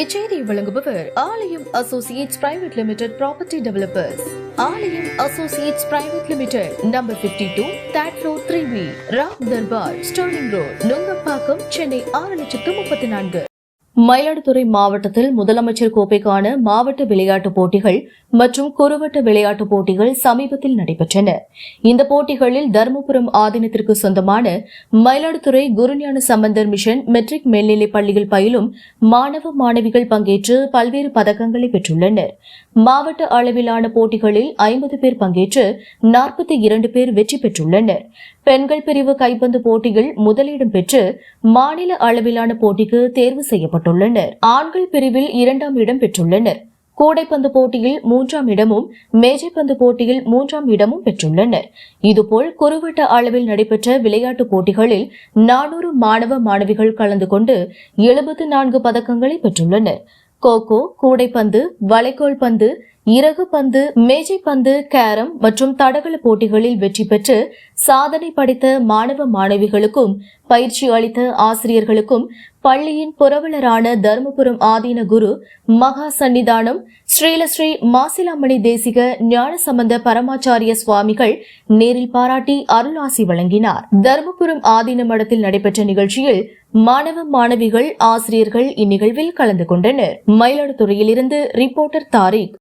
இச்செய்தியை வழங்குபவர் Aalayam associates private limited property developers. Aalayam associates private limited, number 52, third floor, 3B, Ram Darbar, Sterling road, Nungambakkam, Chennai 6,34,000. Mayiladuthurai மாவட்டத்தில் முதலமைச்சர் கோப்பைக்கான மாவட்ட விளையாட்டுப் போட்டிகள் மற்றும் குறுவட்ட விளையாட்டுப் போட்டிகள் சமீபத்தில் நடைபெற்றன. இந்த போட்டிகளில் தருமபுரம் ஆதீனத்திற்கு சொந்தமான மயிலாடுதுறை குருஞான சம்பந்தர் மிஷன் மெட்ரிக் மேல்நிலைப் பள்ளியில் பயிலும் மாணவ மாணவிகள் பங்கேற்று பல்வேறு பதக்கங்களை பெற்றுள்ளனர். மாவட்ட அளவிலான போட்டிகளில் 50 பேர் பங்கேற்று 42 பேர் வெற்றி பெற்றுள்ளனர். பெண்கள் பிரிவு கைப்பந்து போட்டியில் முதலிடம் பெற்று மாநில அளவிலான போட்டிக்கு தேர்வு செய்யப்பட்டுள்ளனர். ஆண்கள் பிரிவில் 2ஆம் இடம் பெற்றுள்ளனர். கூடைப்பந்து போட்டியில் 3ஆம் இடமும், மேஜைப்பந்து போட்டியில் 3ஆம் இடமும் பெற்றுள்ளனர். இதுபோல் குறுவட்ட அளவில் நடைபெற்ற விளையாட்டுப் போட்டிகளில் 400 மாணவ மாணவிகள் கலந்து கொண்டு 74 பதக்கங்களை பெற்றுள்ளனர். கோகோ, கூடைப்பந்து, வளைக்கோல் பந்து, இறகு பந்து, மேஜைப்பந்து, கேரம் மற்றும் தடகள போட்டிகளில் வெற்றி பெற்று சாதனை படைத்த மாணவ மாணவிகளுக்கும் பயிற்சி அளித்த ஆசிரியர்களுக்கும் பள்ளியின் புரவலரான தருமபுரம் ஆதீன குரு மகா சன்னிதானம் ஸ்ரீலஸ்ரீ மாசிலாமணி தேசிக ஞானசம்பந்த பரமாச்சாரிய சுவாமிகள் நேரில் பாராட்டி அருளாசி வழங்கினார். தருமபுரம் ஆதீன மடத்தில் நடைபெற்ற நிகழ்ச்சியில் மாணவ மாணவிகள், ஆசிரியர்கள் இந்நிகழ்வில் கலந்து கொண்டனர். மயிலாடுதுறையிலிருந்து ரிப்போர்ட்டர் தாரிக்.